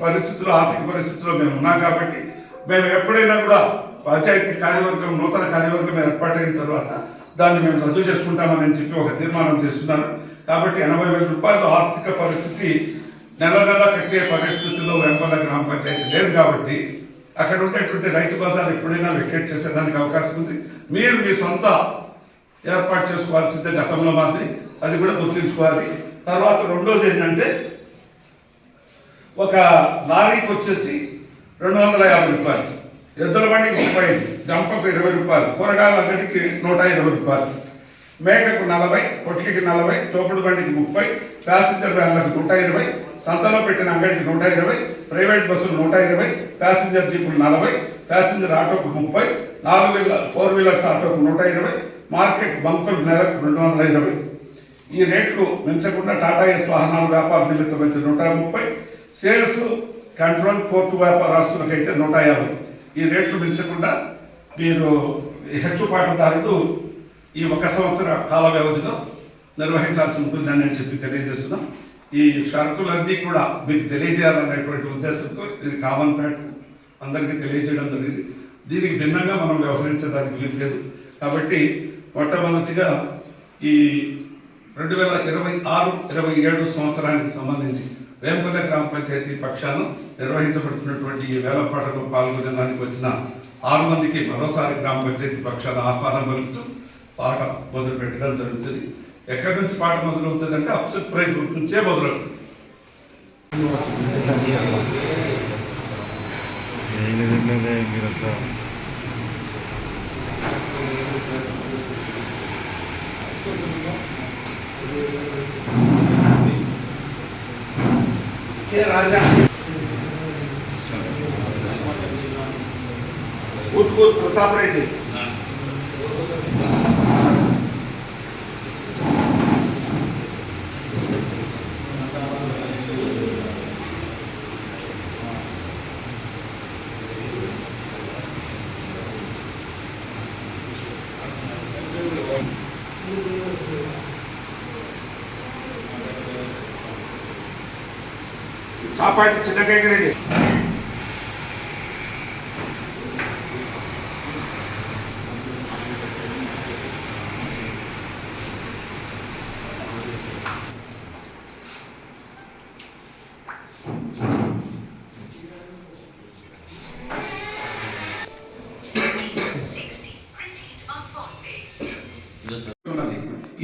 పరిస్థితులు ఆర్థిక పరిస్థితుల్లో మేము ఉన్నాం కాబట్టి మేము ఎప్పుడైనా కూడా పంచాయతీ కార్యవర్గం నూతన కార్యవర్గం ఏర్పాటైన తర్వాత దాన్ని మేము రద్దు చేసుకుంటామని చెప్పి ఒక తీర్మానం చేస్తున్నారు. కాబట్టి 80,000 రూపాయలు ఆర్థిక పరిస్థితి నెల నెల కట్టే పరిస్థితుల్లో వెంపల గ్రామ పంచాయతీ లేదు కాబట్టి అక్కడ ఉండేటువంటి రైతు బజార్ ఎప్పుడైనా వెకేట్ చేసేదానికి అవకాశం ఉంది. మీరు మీ సొంత ఏర్పాటు చేసుకోవాల్సిందే గతంలో మాదిరి, అది కూడా గుర్తుంచుకోవాలి. తర్వాత రెండోది ఏంటంటే ఒక లారీకి వచ్చేసి 250 రూపాయలు, ఎద్దుల బండికి 30, గంపకు 20 రూపాయలు, కూరగాయల అంగడికి 120 రూపాయలు, మేకకు 40, పొట్లికి 40, తోపుడు బండికి 30, ప్యాసింజర్ వ్యాన్లకు 120, సంతలో పెట్టిన అంగడికి 120, ప్రైవేట్ బస్సులు 120, ప్యాసింజర్ జీపులు 40, ప్యాసింజర్ ఆటోకు 30, 4 వీలర్స్ ఆటోకు 120, మార్కెట్ బంకులు నెలకు 220. ఈ రేట్లు పెంచకుండా టాటా ఎస్ వాహనాల వ్యాపార నిమిత్తమైతే 130, సేల్స్ కంట్రోల్ పోర్టు వ్యాపారస్తులకైతే 150. ఈ రేట్లు పెంచకుండా మీరు హెచ్చుపాటుదారుడు ఈ 1 సంవత్సర కాల వ్యవధిలో నిర్వహించాల్సి ఉంటుందని చెప్పి తెలియజేస్తున్నాం. ఈ షరతులన్నీ కూడా మీకు తెలియజేయాలనేటువంటి ఉద్దేశంతో ఇది కామన్ ఫ్యాక్ట్ అందరికీ తెలియజేయడం జరిగింది. దీనికి భిన్నంగా మనం వ్యవహరించడానికి వీలు లేదు. కాబట్టి మొట్టమొదటిగా ఈ 2026-27 సంవత్సరానికి సంబంధించి వేంపల్లె గ్రామ పంచాయతీ పక్షాన నిర్వహించబడుతున్నటువంటి ఈ వేలంపాటలో పాల్గొనడానికి వచ్చిన 6 మందికి మరోసారి గ్రామ పంచాయతీ పక్షాన ఆహ్వానం పలుకుతూ పాట మొదలు పెట్టడం జరుగుతుంది. ఎక్కడి నుంచి పాట మొదలవుతుంది అంటే అప్సెట్ ప్రైజ్ నుంచే మొదలవుతుంది. రాజా ఉట్కూరు ప్రతాప్ రెడ్డి, చాపాటి చిన్నకైరెడ్డి,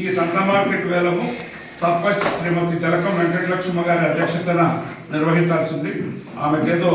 ఈ సంత మార్కెట్ వేలము సర్పంచ్ శ్రీమతి జలకం వెంకటలక్ష్మ గారి అధ్యక్షతన నిర్వహించాల్సింది. ఆమెకేదో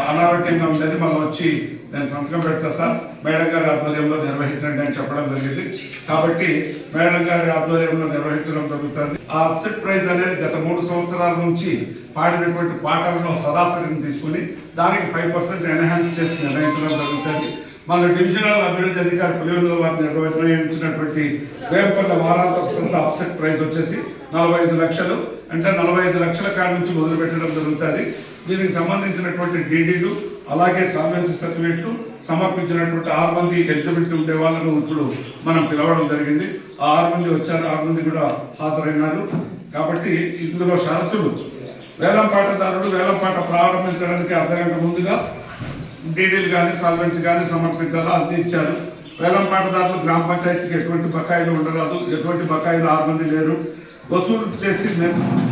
అనారోగ్యంగా ఉండేది, మళ్ళీ వచ్చి నేను సంతకం పెడతా సార్, మేడం గారి ఆధ్వర్యంలో నిర్వహించండి అని చెప్పడం జరిగింది. కాబట్టి మేడం గారి ఆధ్వర్యంలో నిర్వహించడం జరుగుతుంది. ఆ అప్సెట్ ప్రైజ్ అనేది గత 3 సంవత్సరాల నుంచి పాడినటువంటి పాటలను సరాసరిని తీసుకుని దానికి 5% ఎన్హాన్స్ చేసి నిర్ణయించడం జరుగుతుంది. మన డివిజనల్ అభివృద్ధి అధికారి పులివెందుల వారిని నిర్ణయించినటువంటి వేంపల్ల వారాంతపు సంత అప్సెట్ ప్రైజ్ వచ్చేసి 45 లక్షలు. అంటే 45 లక్షల కాడి నుంచి మొదలు పెట్టడం జరుగుతుంది. దీనికి సంబంధించినటువంటి డీడీలు అలాగే సాల్వెన్సీ సర్టిఫికేట్లు సమర్పించినటువంటి 6 మంది ఎలిజిబిలిటీ ఉండే వాళ్ళను ఇప్పుడు మనం పిలవడం జరిగింది. ఆ 6 మంది వచ్చారు, 6 మంది కూడా హాజరైనారు. కాబట్టి ఇందులో షరతులు వేలంపాటదారుడు వేలంపాట ప్రారంభించడానికి అర్ధగంట ముందుగా డీడీలు కానీ సాల్వెన్సీ కానీ సమర్పించాలో అది ఇచ్చారు. వేలంపాటదారులు గ్రామ పంచాయతీకి ఎటువంటి బకాయిలు ఉండరాదు, ఎటువంటి బకాయిలు 6 మంది లేరు. వసూలు చేసి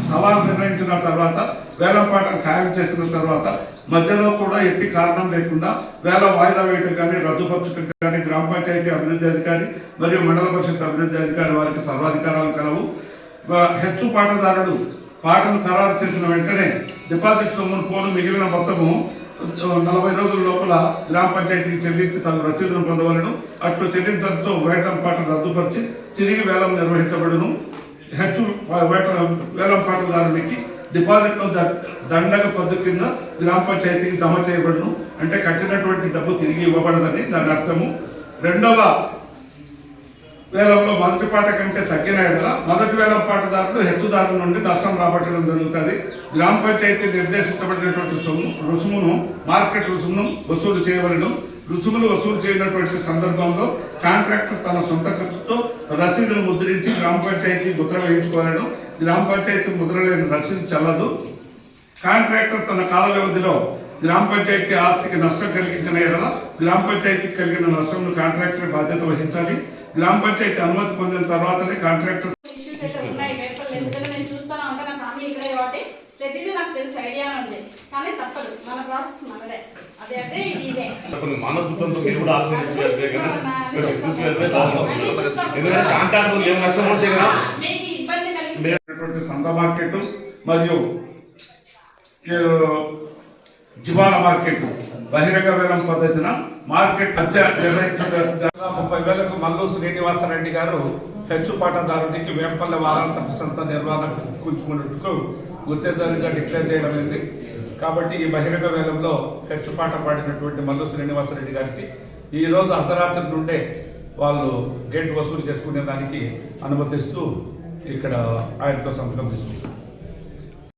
సవాలు నిర్ణయించిన తర్వాత వేలంపాటను ఖాయం చేసిన తర్వాత మధ్యలో కూడా ఎట్టి కారణం లేకుండా వేలం వాయిదా వేయటం కానీ రద్దుపరచడం కానీ గ్రామ పంచాయతీ అభివృద్ధి అధికారి మరియు మండల పరిషత్ అభివృద్ధి అధికారి వారికి సర్వాధికారాలు కలవు. హెచ్చు పాటదారుడు పాటను ఖరారు చేసిన వెంటనే డిపాజిట్ సొమ్మును పోను మిగిలిన మొత్తము 40 రోజుల లోపల గ్రామ పంచాయతీకి చెల్లించి తన రసీదును పొందవలను. అట్లు చెల్లించడంతో వేలంపాట రద్దుపరిచి తిరిగి వేలం నిర్వహించబడును. హెచ్చు వేలంపాటదారునికి డిపాజిట్ను దండగ పద్దు కింద గ్రామ పంచాయతీకి జమ చేయబడును. అంటే కట్టినటువంటి డబ్బు తిరిగి ఇవ్వబడదని దాని అర్థము. రెండవ వేలంలో మొదటి పాట కంటే తగ్గిన ఎడల మొదటి వేలంపాటదారుడు హెచ్చుదారుల నుండి నష్టం రాబట్టడం జరుగుతుంది. గ్రామ పంచాయతీ నిర్దేశించబడినటువంటి రుసుమును మార్కెట్ రుసుమును వసూలు చేయవలను. రుసుములు వసూలు చేయనటువంటి సందర్భంలో కాంట్రాక్టర్ తన సొంత ఖర్చుతో రసీదును ముద్రించి గ్రామ పంచాయతీ ముద్ర వేయించుకోవాలను. గ్రామ పంచాయతీ మొదలైన రసీదు చెల్లదు. కాంట్రాక్టర్ తన కాల వ్యవధిలో గ్రామ పంచాయతీ ఆస్తికి నష్టం కలిగించిన ఎడల గ్రామ పంచాయతీకి కలిగిన నష్టంను కాంట్రాక్టర్ బాధ్యత వహించాలి. గ్రామ పంచాయతీ అనుమతి పొందిన తర్వాతనే కాంట్రాక్టర్ ప్రతిదీ నాకు తెలుసు, ఐడియా ఉంది, కానీ తప్పదు, మన ప్రాసెస్ మనదే. అదే అంటే ఇదే మానవత్వంతో మీరు కూడా ఆలోచించి వెళ్తే కదా, చూసి వెళ్తే ఎందుకంటే కాంట్రాక్టర్ ఏం నష్టం ఉంటే కదా మీకు ఇబ్బంది కలిగించేటువంటి సంత మార్కెట్ మరియు జివాల మార్కెట్ బహిరంగ వేలం పద్ధతిన మార్కెట్ మధ్య నిర్వహించిన 30,000కు మల్లు శ్రీనివాసరెడ్డి గారు హెచ్చుపాటదారునికి వేంపల్లె వారాంతపు సంత నిర్వహణ కూర్చుకున్నట్టుకు గుత్తేదారుగా డిక్లేర్ చేయడం అయింది. కాబట్టి ఈ బహిరంగ వేలంలో హెచ్చుపాట పాడినటువంటి మల్లు శ్రీనివాసరెడ్డి గారికి ఈరోజు అర్ధరాత్రి నుండే వాళ్ళు గేట్ వసూలు చేసుకునే దానికి అనుమతిస్తూ ఇక్కడ ఆయనతో సంతకం తీసుకుంటారు.